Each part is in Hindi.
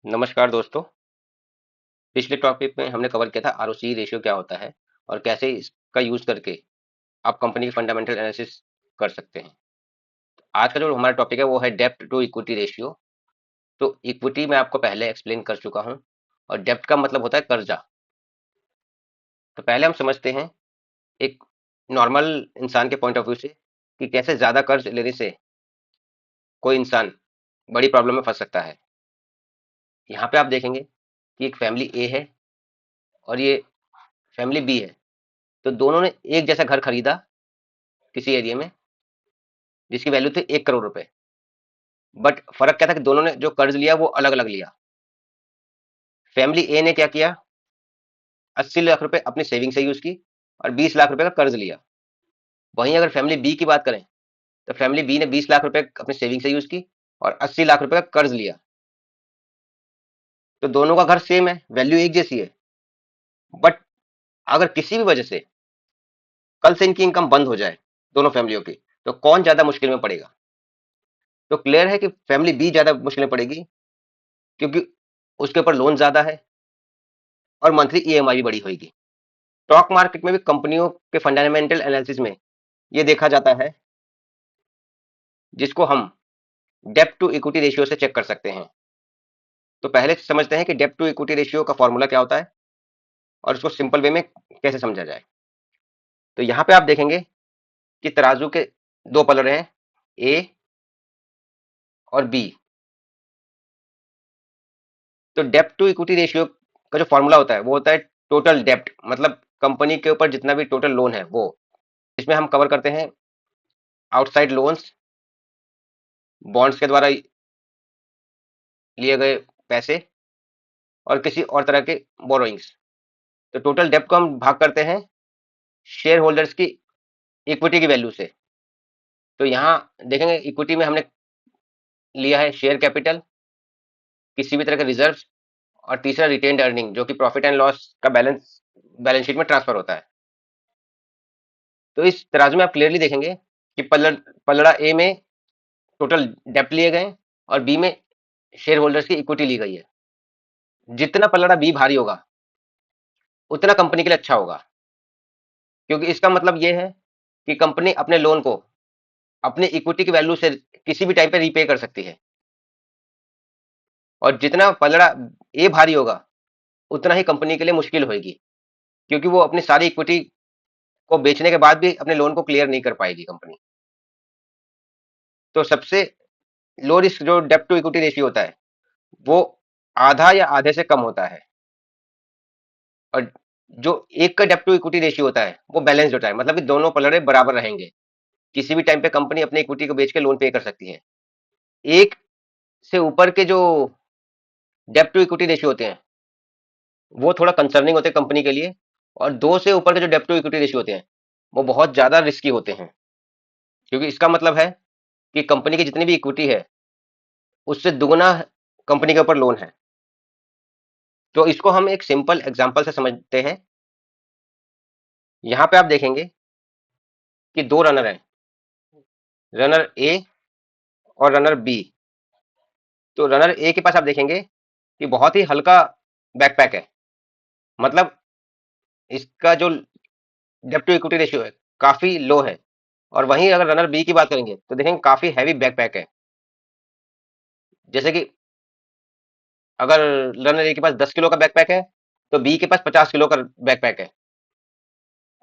नमस्कार दोस्तों। पिछले टॉपिक में हमने कवर किया था आरओसी रेशियो क्या होता है और कैसे इसका यूज करके आप कंपनी की फंडामेंटल एनालिसिस कर सकते हैं। आज का जो हमारा टॉपिक है वो है डेप्ट टू इक्विटी रेशियो। तो इक्विटी मैं आपको पहले एक्सप्लेन कर चुका हूं और डेप्ट का मतलब होता है कर्जा। तो पहले हम समझते हैं एक नॉर्मल इंसान के पॉइंट ऑफ व्यू से कि कैसे ज्यादा कर्ज लेने से कोई इंसान बड़ी प्रॉब्लम में फंस सकता है। यहाँ पे आप देखेंगे कि एक फैमिली ए है और ये फैमिली बी है। तो दोनों ने एक जैसा घर खरीदा किसी एरिया में जिसकी वैल्यू थी 1 करोड़ रुपए। बट फर्क क्या था कि दोनों ने जो कर्ज लिया वो अलग अलग लिया। फैमिली ए ने क्या किया, 80 लाख रुपए अपनी सेविंग से यूज की और 20 लाख रुपए का कर्ज लिया। वहीं अगर फैमिली बी की बात करें तो फैमिली बी ने 20 लाख रुपए अपनी सेविंग से यूज की और 80 लाख रुपए का कर्ज लिया। तो दोनों का घर सेम है, वैल्यू एक जैसी है। बट अगर किसी भी वजह से कल से इनकी इनकम बंद हो जाए दोनों फैमिलियों की, तो कौन ज्यादा मुश्किल में पड़ेगा? तो क्लियर है कि फैमिली बी ज्यादा मुश्किल में पड़ेगी, क्योंकि उसके ऊपर लोन ज्यादा है और मंथली ईएमआई भी बड़ी होगी। स्टॉक मार्केट में भी कंपनियों के फंडामेंटल एनालिसिस में ये देखा जाता है, जिसको हम डेप्ट टू इक्विटी रेशियो से चेक कर सकते हैं। तो पहले समझते हैं कि डेप्ट टू इक्विटी रेशियो का फॉर्मूला क्या होता है और इसको सिंपल वे में कैसे समझा जाए। तो यहाँ पे आप देखेंगे कि तराजू के दो पलड़े हैं, ए और बी। तो डेप्ट टू इक्विटी रेशियो का जो फॉर्मूला होता है वो होता है टोटल डेप्ट, मतलब कंपनी के ऊपर जितना भी टोटल लोन है वो। इसमें हम कवर करते हैं आउटसाइड लोन्स, बॉन्ड्स के द्वारा लिए गए पैसे और किसी और तरह के बोरोइंग्स। तो टोटल डेप्ट को हम भाग करते हैं शेयर होल्डर्स की इक्विटी की वैल्यू से। तो यहाँ देखेंगे इक्विटी में हमने लिया है शेयर कैपिटल, किसी भी तरह के रिजर्व, और तीसरा रिटेन्ड अर्निंग जो कि प्रॉफिट एंड लॉस का बैलेंस बैलेंस शीट में ट्रांसफर होता है। तो इस तराजू में आप क्लियरली देखेंगे कि पलड़ा ए में टोटल डेप्ट लिए गए और बी में शेयर होल्डर्स की इक्विटी ली गई है। जितना पलड़ा बी भारी होगा उतना कंपनी के लिए अच्छा होगा, क्योंकि इसका मतलब ये है कि कंपनी अपने लोन को अपनी इक्विटी की वैल्यू से किसी भी टाइम पे रीपे कर सकती है। और जितना पलड़ा ए भारी होगा उतना ही कंपनी के लिए मुश्किल होगी, क्योंकि वो अपनी सारी इक्विटी को बेचने के बाद भी अपने लोन को क्लियर नहीं कर पाएगी कंपनी। तो सबसे लो रिस्क जो डेप्ट टू इक्विटी रेशियो होता है वो आधा या आधे से कम होता है। और जो एक का डेप्ट टू इक्विटी रेशियो होता है वो बैलेंस होता है, मतलब कि दोनों पलड़े बराबर रहेंगे। किसी भी टाइम पे कंपनी अपनी इक्विटी को बेच के लोन पे कर सकती है। एक से ऊपर के जो डेप्ट टू इक्विटी रेशियो होते हैं वो थोड़ा कंसर्निंग होते हैं कंपनी के लिए, और दो से ऊपर के जो डेप्ट टू इक्विटी रेशियो होते हैं वो बहुत ज्यादा रिस्की होते हैं, क्योंकि इसका मतलब है कि कंपनी की जितनी भी इक्विटी है उससे दुगना कंपनी के ऊपर लोन है। तो इसको हम एक सिंपल एग्जांपल से समझते हैं। यहाँ पे आप देखेंगे कि दो रनर हैं, रनर ए और रनर बी। तो रनर ए के पास आप देखेंगे कि बहुत ही हल्का बैकपैक है, मतलब इसका जो डेप्ट टू इक्विटी रेशियो है काफी लो है। और वहीं अगर रनर बी की बात करेंगे तो देखेंगे काफी हैवी बैकपैक है। जैसे कि अगर रनर ए के पास 10 किलो का बैकपैक है तो बी के पास 50 किलो का बैकपैक है,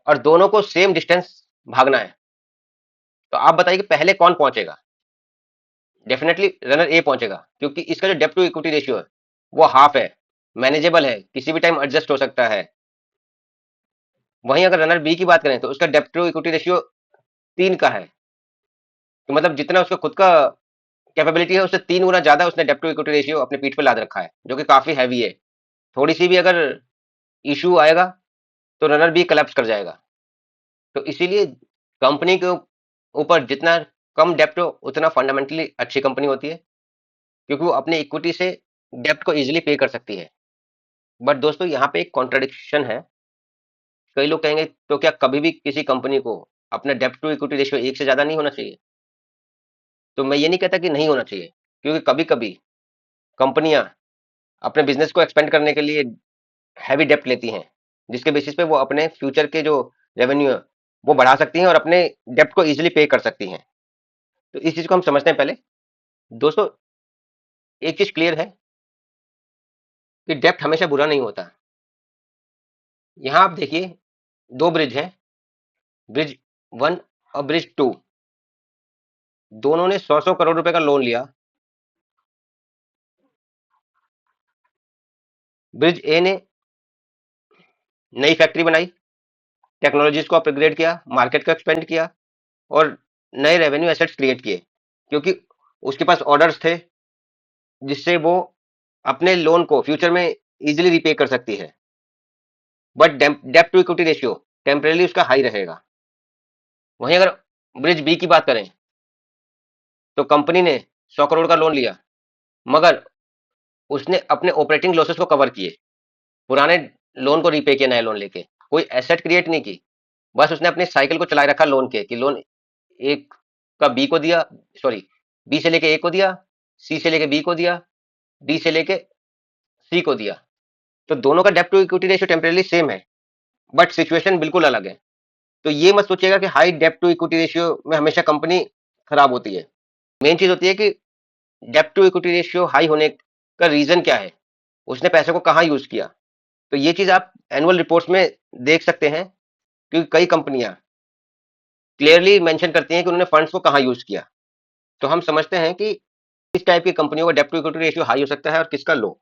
और दोनों को सेम डिस्टेंस भागना है। तो आप बताइए कि पहले कौन पहुंचेगा? डेफिनेटली रनर ए पहुंचेगा, क्योंकि इसका जो डेप्ट टू इक्विटी रेशियो है वो हाफ है, मैनेजेबल है, किसी भी टाइम एडजस्ट हो सकता है। वहीं अगर रनर बी की बात करें तो उसका डेप्ट टू इक्विटी रेशियो 3 का है। तो मतलब जितना उसका खुद का कैपेबिलिटी है उससे 3 गुना ज्यादा उसने डेप्ट टू इक्विटी रेशियो अपने पीठ पे लाद रखा है, जो कि काफी हैवी है। थोड़ी सी भी अगर इशू आएगा तो रनर बी कलेप्स कर जाएगा। तो इसीलिए कंपनी के ऊपर जितना कम डेप्ट हो उतना फंडामेंटली अच्छी कंपनी होती है, क्योंकि वो अपनी इक्विटी से डेप्ट को इजीली पे कर सकती है। बट दोस्तों यहाँ पे एक कॉन्ट्रडिक्शन है। कई लोग कहेंगे तो क्या कभी भी किसी कंपनी को अपना डेप्ट टू इक्विटी रेशियो एक से ज्यादा नहीं होना चाहिए? तो मैं ये नहीं कहता कि नहीं होना चाहिए, क्योंकि कभी कभी कंपनियां अपने बिजनेस को एक्सपेंड करने के लिए हैवी डेप्ट लेती हैं, जिसके बेसिस पे वो अपने फ्यूचर के जो रेवेन्यू है वो बढ़ा सकती हैं और अपने डेप्ट को इजीली पे कर सकती हैं। तो इस चीज को हम समझते हैं पहले। दोस्तों, एक चीज क्लियर है कि डेप्ट हमेशा बुरा नहीं होता। यहाँ आप देखिए, दो ब्रिज हैं, ब्रिज वन और ब्रिज टू, दोनों ने 100 करोड़ रुपए का लोन लिया। ब्रिज ए ने नई फैक्ट्री बनाई, टेक्नोलॉजीज को अपग्रेड किया, मार्केट को एक्सपेंड किया और नए रेवेन्यू एसेट्स क्रिएट किए, क्योंकि उसके पास ऑर्डर्स थे जिससे वो अपने लोन को फ्यूचर में इजीली रिपे कर सकती है। बट डेप्ट टू इक्विटी रेशियो टेम्परेली उसका हाई रहेगा। वहीं अगर ब्रिज बी की बात करें तो कंपनी ने 100 करोड़ का लोन लिया, मगर उसने अपने ऑपरेटिंग लॉसेस को कवर किए, पुराने लोन को रीपे किया नया लोन लेके, कोई एसेट क्रिएट नहीं की, बस उसने अपने साइकिल को चलाए रखा लोन के, कि लोन एक का बी को दिया, सॉरी, बी से लेके ए को दिया, सी से लेके बी को दिया, डी से लेके सी को दिया। तो दोनों का डेप्ट to equity ratio temporarily same है, बट सिचुएशन बिल्कुल अलग है। तो ये मत सोचिएगा कि हाई डेप्ट टू इक्विटी रेशियो में हमेशा कंपनी खराब होती है। मेन चीज होती है कि डेप्ट टू इक्विटी रेशियो हाई होने का रीजन क्या है, उसने पैसे को कहाँ यूज किया। तो ये चीज आप एनुअल रिपोर्ट्स में देख सकते हैं, क्योंकि कई कंपनियां क्लियरली मेंशन करती हैं कि उन्होंने फंड्स को कहाँ यूज किया। तो हम समझते हैं कि किस टाइप की कंपनियों का डेप्ट टू इक्विटी रेशियो हाई हो सकता है और किसका लो।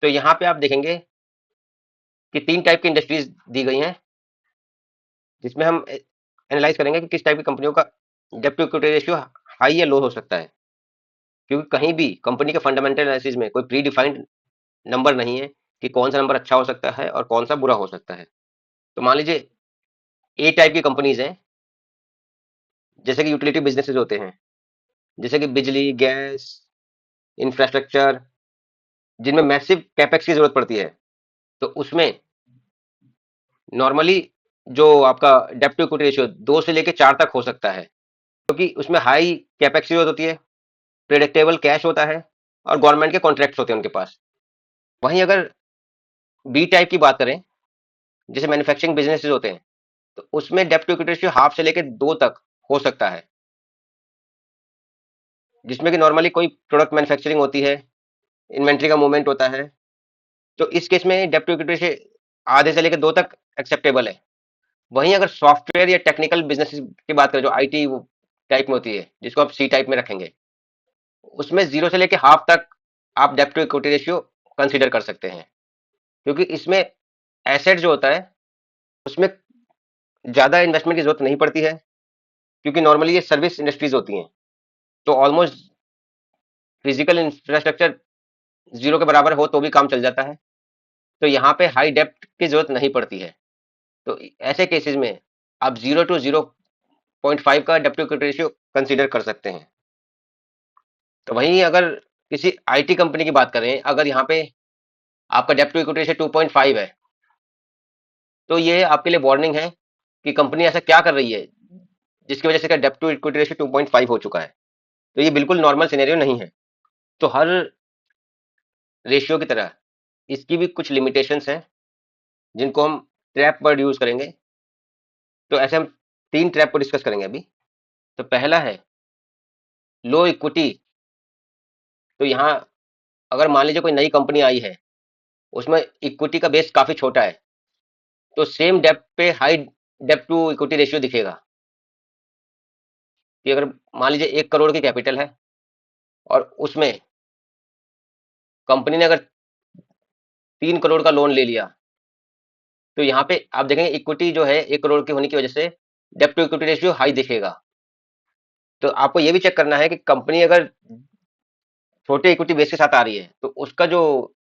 तो यहाँ पे आप देखेंगे कि तीन टाइप की इंडस्ट्रीज दी गई हैं, जिसमें हम एनालाइज करेंगे कि किस टाइप की कंपनियों का डेप्ट टू इक्विटी रेशियो हाई या लो हो सकता है। क्योंकि कहीं भी कंपनी के फंडामेंटल एनालिसिस में कोई प्री डिफाइंड नंबर नहीं है कि कौन सा नंबर अच्छा हो सकता है और कौन सा बुरा हो सकता है। तो मान लीजिए ए टाइप की कंपनीज हैं, जैसे कि यूटिलिटी बिजनेसेस होते हैं, जैसे कि बिजली, गैस, इंफ्रास्ट्रक्चर, जिनमें मैसिव कैपेक्स की जरूरत पड़ती है। तो उसमें नॉर्मली जो आपका डेप्ट टू इक्विटी रेशियो 2 से लेके 4 तक हो सकता है, क्योंकि उसमें हाई कैपेक्स की जरूरत होती है, प्रेडिक्टेबल कैश होता है और गवर्नमेंट के कॉन्ट्रैक्ट्स होते हैं उनके पास। वहीं अगर बी टाइप की बात करें, जैसे मैन्युफैक्चरिंग बिजनेसेस होते हैं, तो उसमें डेप्ट टू इक्विटी रेशियो 1/2 से लेके 2 तक हो सकता है, जिसमें कि नॉर्मली कोई प्रोडक्ट मैन्युफैक्चरिंग होती है, इन्वेंट्री का मूवमेंट होता है। तो इस केस में डेप्ट टू इक्विटी रेशियो आधे से लेकर 2 तक एक्सेप्टेबल है। वहीं अगर सॉफ्टवेयर या टेक्निकल बिजनेस की बात करें, जो आईटी टाइप में होती है, जिसको आप सी टाइप में रखेंगे, उसमें 0 से लेके 1/2 तक आप डेप्ट टू इक्विटी रेशियो कंसीडर कर सकते हैं, क्योंकि इसमें एसेट जो होता है उसमें ज्यादा इन्वेस्टमेंट की जरूरत नहीं पड़ती है, क्योंकि नॉर्मली ये सर्विस इंडस्ट्रीज होती हैं। तो ऑलमोस्ट फिजिकल इंफ्रास्ट्रक्चर 0 के बराबर हो तो भी काम चल जाता है। तो यहाँ पे हाई डेप्ट की जरूरत नहीं पड़ती है। तो ऐसे केसेस में आप 0 to 0.5 का डेप्ट टू इक्विटी रेशियो कंसीडर कर सकते हैं। तो वहीं अगर किसी आईटी कंपनी की बात करें, अगर यहाँ पे आपका डेप्ट टू इक्विटी रेशियो 2.5 है, तो ये आपके लिए वार्निंग है कि कंपनी ऐसा क्या कर रही है जिसकी वजह से इसका डेप्ट टू इक्विटी रेशियो 2.5 हो चुका है। तो ये बिल्कुल नॉर्मल सिनेरियो नहीं है। तो हर रेशियो की तरह इसकी भी कुछ लिमिटेशंस हैं, जिनको हम ट्रैप वर्ड यूज करेंगे। तो ऐसे हम 3 ट्रैप को डिस्कस करेंगे अभी। तो पहला है लो इक्विटी। तो यहाँ अगर मान लीजिए कोई नई कंपनी आई है, उसमें इक्विटी का बेस काफी छोटा है, तो सेम डेप्ट पे हाई डेप्ट टू इक्विटी रेशियो दिखेगा। कि अगर मान लीजिए 1 करोड़ की कैपिटल है और उसमें कंपनी ने अगर 3 करोड़ का लोन ले लिया, तो यहाँ पे आप देखेंगे इक्विटी जो है 1 करोड़ की होने की वजह से डेप्ट टू इक्विटी रेशियो हाई दिखेगा। तो आपको ये भी चेक करना है कि कंपनी अगर छोटे इक्विटी बेस के साथ आ रही है, तो उसका जो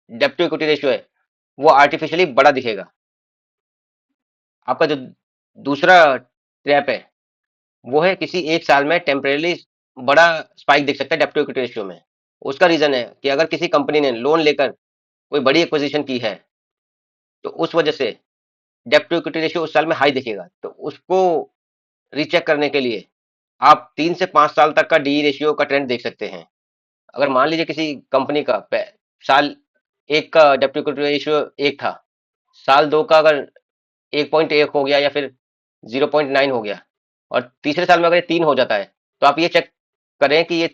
डेप्ट टू इक्विटी रेशियो है वो आर्टिफिशियली बड़ा दिखेगा। आपका जो दूसरा ट्रैप है वो है किसी एक साल में टेम्परेली बड़ा स्पाइक दिख सकता है डेप्ट टू इक्विटी रेशियो में। उसका रीजन है कि अगर किसी कंपनी ने लोन लेकर कोई बड़ी एक्विजिशन की है, तो उस वजह से डेप्ट टू इक्विटी रेशियो उस साल में हाई दिखेगा। तो उसको रीचेक करने के लिए आप 3 से 5 साल तक का डी रेशियो का ट्रेंड देख सकते हैं। अगर मान लीजिए किसी कंपनी का साल एक का डेप्ट टू इक्विटी रेशियो 1 था, साल 2 का अगर 1.1 हो गया या फिर 0.9 हो गया, और तीसरे साल में अगर ये 3 हो जाता है, तो आप ये चेक करें कि ये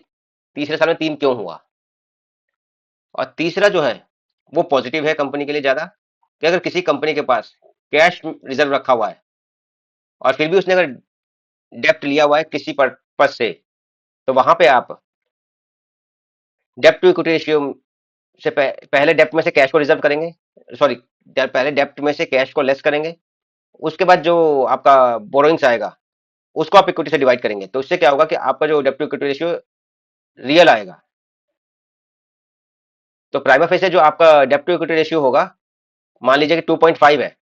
तीसरे साल में 3 क्यों हुआ। और तीसरा जो है वो पॉजिटिव है कंपनी के लिए ज़्यादा, कि अगर किसी कंपनी के पास कैश रिजर्व रखा हुआ है और फिर भी उसने अगर डेप्ट लिया हुआ है किसी पर्पज से, तो वहां पे आप डेप्ट टू इक्विटी रेशियो से पहले डेप्ट में से कैश को रिजर्व करेंगे, सॉरी, पहले डेप्ट में से कैश को लेस करेंगे, उसके बाद जो आपका बोरोइंग्स आएगा उसको आप इक्विटी से डिवाइड करेंगे, तो इससे क्या होगा कि आपका जो डेप्ट टू इक्विटी रेशियो रियल आएगा। तो प्राइमा फेस जो आपका डेप्ट टू इक्विटी रेशियो होगा, मान लीजिए कि 2.5 है,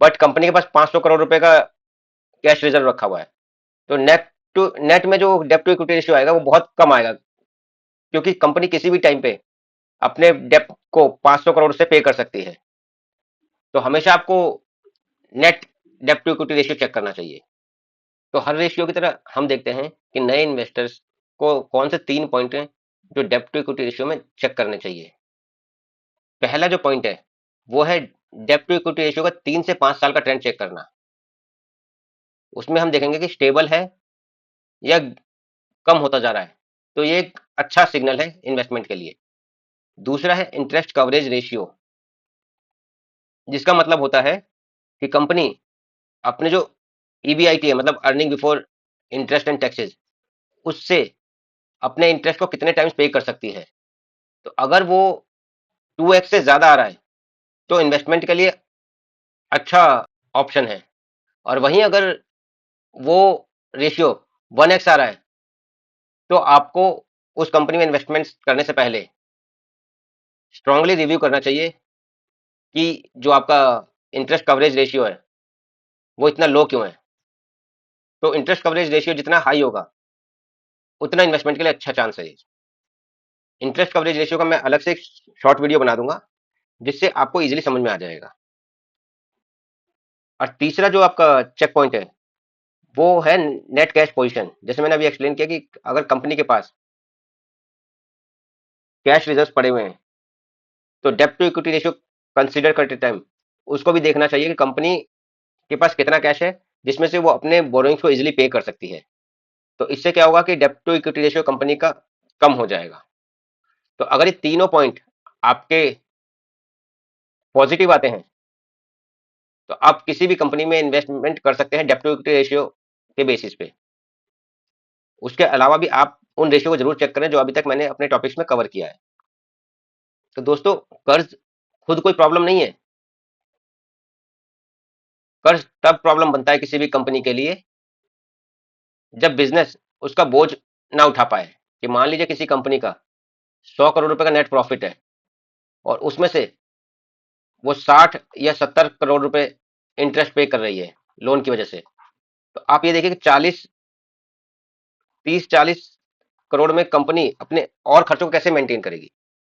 बट कंपनी के पास 500 करोड़ रुपए का कैश रिजर्व रखा हुआ है, तो नेट में जो डेप्ट टू इक्विटी रेशियो आएगा वो बहुत कम आएगा, क्योंकि कंपनी किसी भी टाइम पे अपने डेप्ट को 500 करोड़ से पे कर सकती है। तो हमेशा आपको नेट डेप्ट टू इक्विटी रेशियो चेक करना चाहिए। तो हर रेशियो की तरह हम देखते हैं कि नए इन्वेस्टर्स को कौन से 3 पॉइंट हैं जो डेप्ट टू इक्विटी रेशियो में चेक करने चाहिए। पहला जो पॉइंट है वो है डेप्ट टू इक्विटी रेशियो का 3 से 5 साल का ट्रेंड चेक करना। उसमें हम देखेंगे कि स्टेबल है या कम होता जा रहा है, तो ये एक अच्छा सिग्नल है इन्वेस्टमेंट के लिए। दूसरा है इंटरेस्ट कवरेज रेशियो, जिसका मतलब होता है कि कंपनी अपने जो ईबीआईटी है, मतलब earning before interest and taxes, उससे अपने इंटरेस्ट को कितने टाइम्स पे कर सकती है। तो अगर वो 2x से ज्यादा आ रहा है तो इन्वेस्टमेंट के लिए अच्छा ऑप्शन है, और वहीं अगर वो रेशियो 1x आ रहा है तो आपको उस कंपनी में इन्वेस्टमेंट करने से पहले स्ट्रांगली रिव्यू करना चाहिए कि जो आपका इंटरेस्ट कवरेज रेशियो है वो इतना लो क्यों है। तो इंटरेस्ट कवरेज रेशियो जितना हाई होगा उतना इन्वेस्टमेंट के लिए अच्छा चांस है। इंटरेस्ट कवरेज रेशियो का मैं अलग से एक शॉर्ट वीडियो बना दूंगा जिससे आपको इजीली समझ में आ जाएगा। और तीसरा जो आपका चेक पॉइंट है वो है नेट कैश पोजीशन। जैसे मैंने अभी एक्सप्लेन किया कि अगर कंपनी के पास कैश रिजर्व पड़े हुए हैं तो डेप्ट टू इक्विटी रेशियो कंसीडर करते टाइम उसको भी देखना चाहिए कि कंपनी के पास कितना कैश है जिसमें से वो अपने बोरोइंग्स को इजीली पे कर सकती है। तो इससे क्या होगा कि डेप्ट टू इक्विटी रेशियो कंपनी का कम हो जाएगा। तो अगर ये तीनों पॉइंट आपके पॉजिटिव आते हैं तो आप किसी भी कंपनी में इन्वेस्टमेंट कर सकते हैं डेप्ट टू इक्विटी रेशियो के बेसिस पे। उसके अलावा भी आप उन रेशियो को जरूर चेक करें जो अभी तक मैंने अपने टॉपिक्स में कवर किया है। तो दोस्तों, कर्ज खुद कोई प्रॉब्लम नहीं है। कर्ज तब प्रॉब्लम बनता है किसी भी कंपनी के लिए जब बिजनेस उसका बोझ ना उठा पाए। कि मान लीजिए किसी कंपनी का 100 करोड़ रुपए का नेट प्रॉफिट है और उसमें से वो 60 या 70 करोड़ रुपए इंटरेस्ट पे कर रही है लोन की वजह से। तो आप ये देखिए कि 30-40 करोड़ में कंपनी अपने और खर्चों को कैसे मेंटेन करेगी।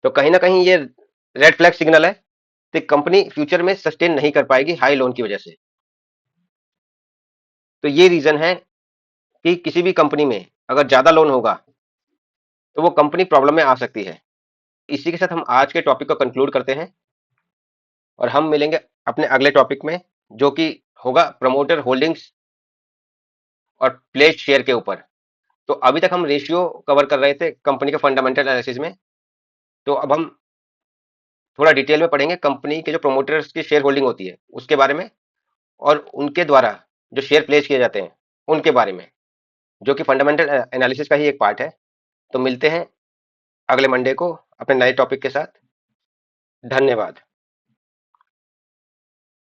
तो कहीं ना कहीं ये रेड फ्लैग सिग्नल है कि कंपनी फ्यूचर में सस्टेन नहीं कर पाएगी हाई लोन की वजह से। तो ये रीजन है कि किसी भी कंपनी में अगर ज्यादा लोन होगा तो वो कंपनी प्रॉब्लम में आ सकती है। इसी के साथ हम आज के टॉपिक को कंक्लूड करते हैं और हम मिलेंगे अपने अगले टॉपिक में, जो कि होगा प्रमोटर होल्डिंग्स और प्लेस्ड शेयर के ऊपर। तो अभी तक हम रेशियो कवर कर रहे थे कंपनी के फंडामेंटल एनालिसिस में। तो अब हम थोड़ा डिटेल में पढ़ेंगे कंपनी के जो प्रोमोटर्स की शेयर होल्डिंग होती है उसके बारे में, और उनके द्वारा जो शेयर प्लेस किए जाते हैं उनके बारे में, जो कि फंडामेंटल एनालिसिस का ही एक पार्ट है। तो मिलते हैं अगले मंडे को अपने नए टॉपिक के साथ। धन्यवाद।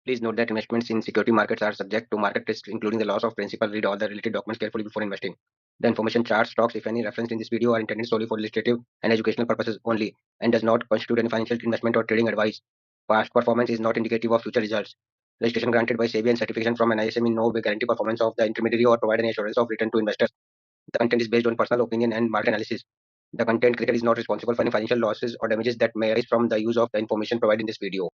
Please note that investments in security markets are subject to market risks, including the loss of principal. Read all the related documents carefully before investing. The information, charts, stocks, if any, referenced in this video are intended solely for illustrative and educational purposes only, and does not constitute any financial investment or trading advice. Past performance is not indicative of future results. Registration granted by SEBI and certification from NISM in no way guarantee performance of the intermediary or provide any assurance of return to investors. The content is based on personal opinion and market analysis. The content creator is not responsible for any financial losses or damages that may arise from the use of the information provided in this video.